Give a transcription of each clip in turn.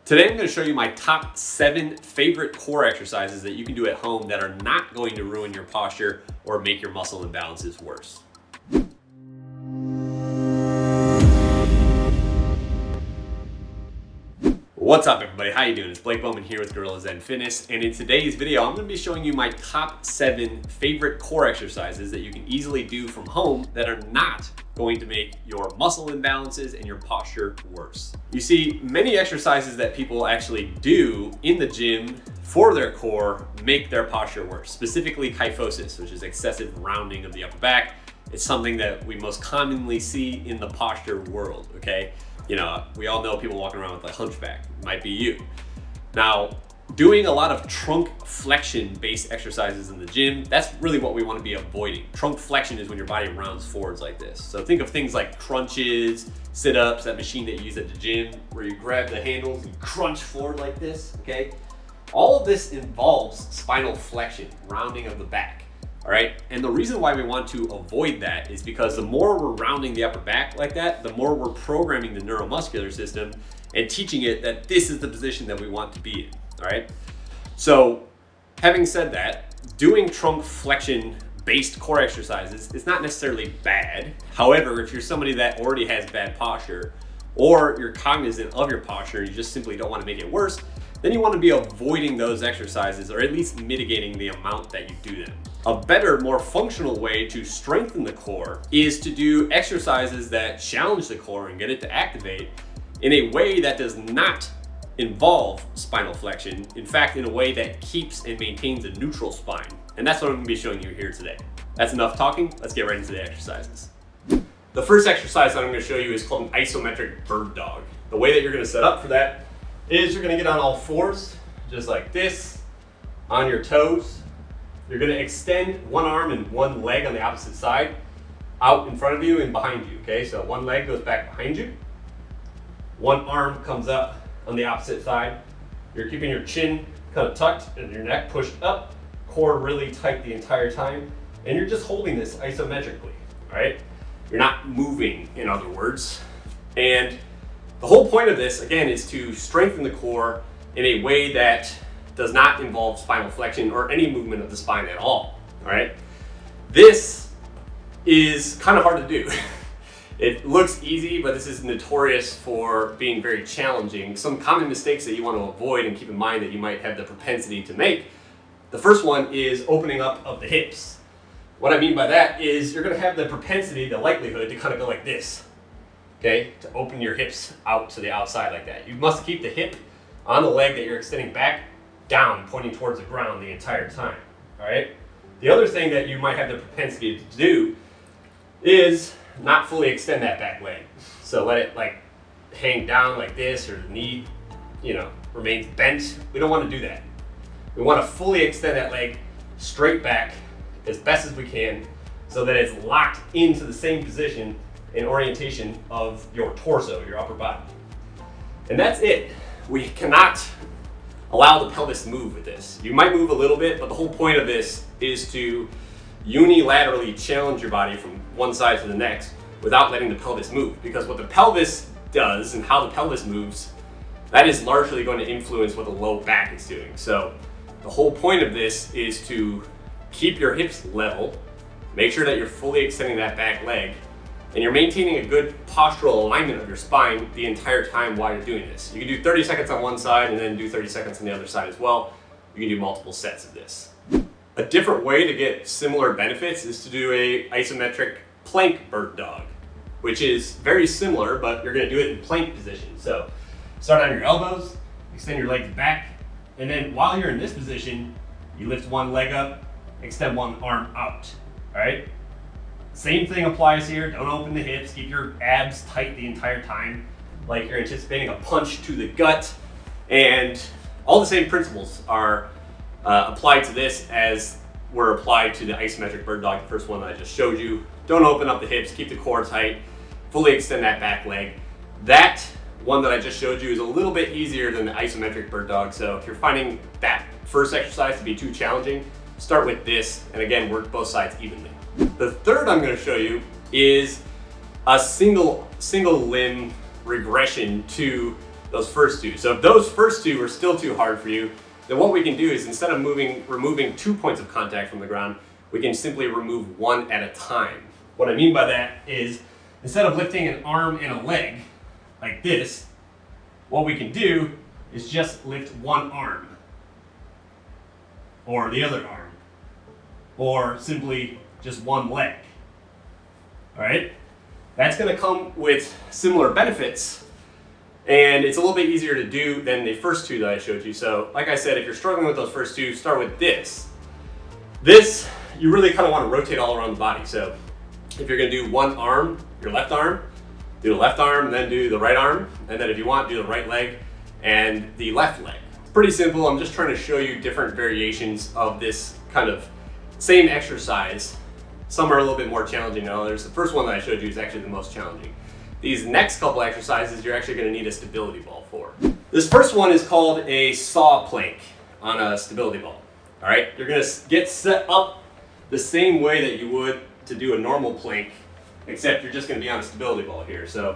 Today I'm going to show you my top 7 favorite core exercises that you can do at home that are not going to ruin your posture or make your muscle imbalances worse. What's up everybody, how you doing? It's Blake Bowman here with GuerrillaZen Fitness, and in today's video I'm going to be showing you my top 7 favorite core exercises that you can easily do from home that are not going to make your muscle imbalances and your posture worse. You see, many exercises that people actually do in the gym for their core make their posture worse, specifically kyphosis, which is excessive rounding of the upper back. It's something that we most commonly see in the posture world, okay? You know, we all know people walking around with a hunchback. It might be you. Now, doing a lot of trunk flexion based exercises in the gym, that's really what we want to be avoiding. Trunk flexion is when your body rounds forwards like this. So think of things like crunches, sit-ups, that machine that you use at the gym where you grab the handles and crunch forward like this, okay? All of this involves spinal flexion, rounding of the back. All right, and the reason why we want to avoid that is because the more we're rounding the upper back like that, the more we're programming the neuromuscular system and teaching it that this is the position that we want to be in, all right? So having said that, doing trunk flexion based core exercises is not necessarily bad. However, if you're somebody that already has bad posture or you're cognizant of your posture and you just simply don't want to make it worse, then you want to be avoiding those exercises or at least mitigating the amount that you do them. A better, more functional way to strengthen the core is to do exercises that challenge the core and get it to activate in a way that does not involve spinal flexion. In fact, in a way that keeps and maintains a neutral spine. And that's what I'm going to be showing you here today. That's enough talking. Let's get right into the exercises. The first exercise that I'm going to show you is called an isometric bird dog. The way that you're going to set up for that is you're going to get on all fours, just like this, on your toes. You're going to extend one arm and one leg on the opposite side out in front of you and behind you, okay? So one leg goes back behind you. One arm comes up on the opposite side. You're keeping your chin kind of tucked and your neck pushed up, core really tight the entire time, and you're just holding this isometrically, all right? You're not moving, in other words. And the whole point of this, again, is to strengthen the core in a way that does not involve spinal flexion or any movement of the spine at all right? This is kind of hard to do. It looks easy, but this is notorious for being very challenging. Some common mistakes that you want to avoid and keep in mind that you might have the propensity to make. The first one is opening up of the hips. What I mean by that is you're going to have the propensity, the likelihood to kind of go like this. Okay, to open your hips out to the outside like that. You must keep the hip on the leg that you're extending back down, pointing towards the ground the entire time, all right? The other thing that you might have the propensity to do is not fully extend that back leg. So let it like hang down like this, or the knee, remains bent. We don't want to do that. We want to fully extend that leg straight back as best as we can so that it's locked into the same position and orientation of your torso, your upper body. And that's it. We cannot allow the pelvis to move with this. You might move a little bit, but the whole point of this is to unilaterally challenge your body from one side to the next without letting the pelvis move. Because what the pelvis does and how the pelvis moves, that is largely going to influence what the low back is doing. So the whole point of this is to keep your hips level, make sure that you're fully extending that back leg, and you're maintaining a good postural alignment of your spine the entire time while you're doing this. You can do 30 seconds on one side and then do 30 seconds on the other side as well. You can do multiple sets of this. A different way to get similar benefits is to do a isometric plank bird dog, which is very similar, but you're gonna do it in plank position. So start on your elbows, extend your legs back, and then while you're in this position, you lift one leg up, extend one arm out, all right? Same thing applies here. Don't open the hips. Keep your abs tight the entire time, like you're anticipating a punch to the gut. And all the same principles are applied to this as were applied to the isometric bird dog, the first one that I just showed you. Don't open up the hips. Keep the core tight. Fully extend that back leg. That one that I just showed you is a little bit easier than the isometric bird dog. So if you're finding that first exercise to be too challenging, start with this, and again, work both sides evenly. The third I'm going to show you is a single limb regression to those first two. So if those first two are still too hard for you, then what we can do is instead of removing 2 points of contact from the ground, we can simply remove one at a time. What I mean by that is instead of lifting an arm and a leg like this, what we can do is just lift one arm or the other arm or simply just one leg. All right? That's going to come with similar benefits, and it's a little bit easier to do than the first two that I showed you. So like I said, if you're struggling with those first two, start with this. This, you really kind of want to rotate all around the body. So if you're going to do one arm, your left arm, do the left arm and then do the right arm. And then if you want, do the right leg and the left leg. It's pretty simple. I'm just trying to show you different variations of this kind of same exercise. Some are a little bit more challenging than others. The first one that I showed you is actually the most challenging. These next couple exercises, you're actually going to need a stability ball for. This first one is called a saw plank on a stability ball. All right, you're going to get set up the same way that you would to do a normal plank, except you're just going to be on a stability ball here. So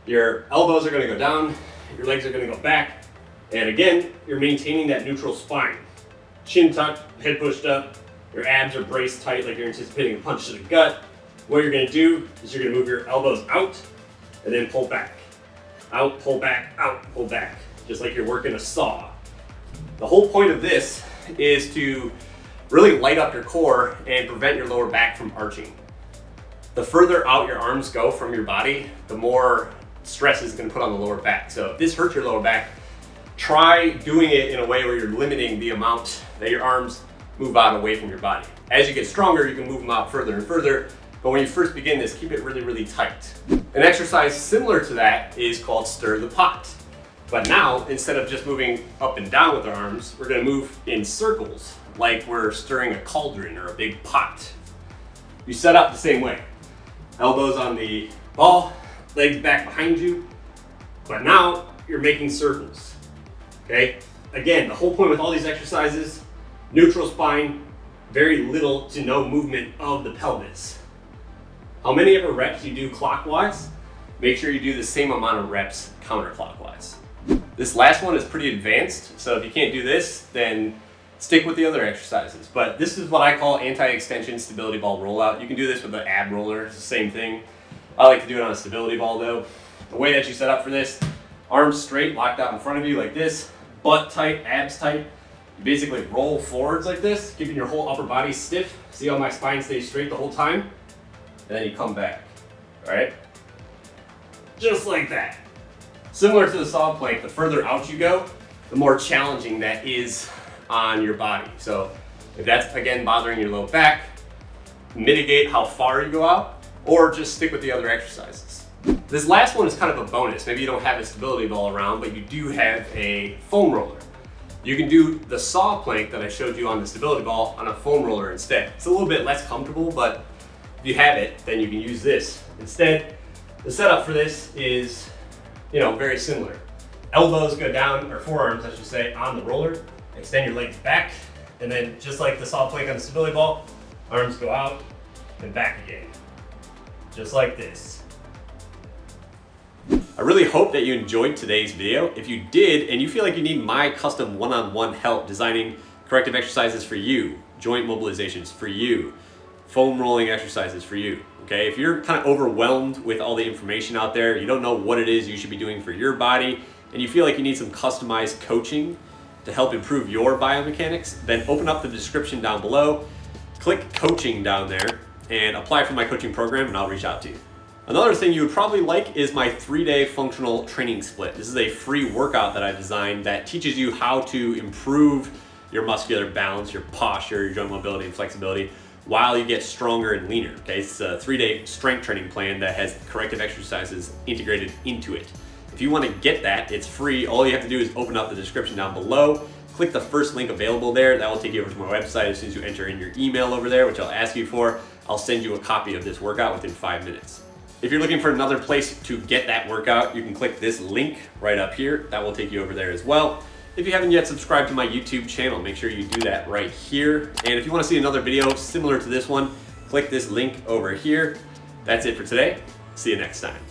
your elbows are going to go down, your legs are going to go back, and again, you're maintaining that neutral spine. Chin tucked, head pushed up, your abs are braced tight like you're anticipating a punch to the gut. What you're going to do is you're going to move your elbows out and then pull back. Out, pull back, out, pull back, just like you're working a saw. The whole point of this is to really light up your core and prevent your lower back from arching. The further out your arms go from your body, the more stress is going to put on the lower back. So if this hurts your lower back, try doing it in a way where you're limiting the amount that your arms move out away from your body. As you get stronger, you can move them out further and further, but when you first begin this, keep it really, really tight. An exercise similar to that is called stir the pot. But now, instead of just moving up and down with our arms, we're going to move in circles, like we're stirring a cauldron or a big pot. You set up the same way. Elbows on the ball, legs back behind you, but now you're making circles. Okay? Again, the whole point with all these exercises, neutral spine, very little to no movement of the pelvis. How many ever reps you do clockwise, make sure you do the same amount of reps counterclockwise. This last one is pretty advanced, so if you can't do this, then stick with the other exercises. But this is what I call anti-extension stability ball rollout. You can do this with the ab roller, it's the same thing. I like to do it on a stability ball though. The way that you set up for this, arms straight, locked out in front of you like this, butt tight, abs tight. You basically roll forwards like this, keeping your whole upper body stiff. See how my spine stays straight the whole time? And then you come back, all right? Just like that. Similar to the saw plank, the further out you go, the more challenging that is on your body. So if that's, again, bothering your low back, mitigate how far you go out, or just stick with the other exercises. This last one is kind of a bonus. Maybe you don't have a stability ball around, but you do have a foam roller. You can do the saw plank that I showed you on the stability ball on a foam roller instead. It's a little bit less comfortable, but if you have it, then you can use this. Instead, the setup for this is, very similar. Elbows go down, or forearms, I should say, on the roller. Extend your legs back, and then just like the saw plank on the stability ball, arms go out and back again. Just like this. I really hope that you enjoyed today's video. If you did, and you feel like you need my custom one-on-one help designing corrective exercises for you, joint mobilizations for you, foam rolling exercises for you, okay? If you're kind of overwhelmed with all the information out there, you don't know what it is you should be doing for your body, and you feel like you need some customized coaching to help improve your biomechanics, then open up the description down below, click coaching down there, and apply for my coaching program, and I'll reach out to you. Another thing you would probably like is my 3-day functional training split. This is a free workout that I designed that teaches you how to improve your muscular balance, your posture, your joint mobility and flexibility while you get stronger and leaner. Okay, it's a 3-day strength training plan that has corrective exercises integrated into it. If you want to get that, it's free. All you have to do is open up the description down below, click the first link available there. That will take you over to my website. As soon as you enter in your email over there, which I'll ask you for, I'll send you a copy of this workout within 5 minutes. If you're looking for another place to get that workout, you can click this link right up here. That will take you over there as well. If you haven't yet subscribed to my YouTube channel, make sure you do that right here. And if you want to see another video similar to this one, click this link over here. That's it for today. See you next time.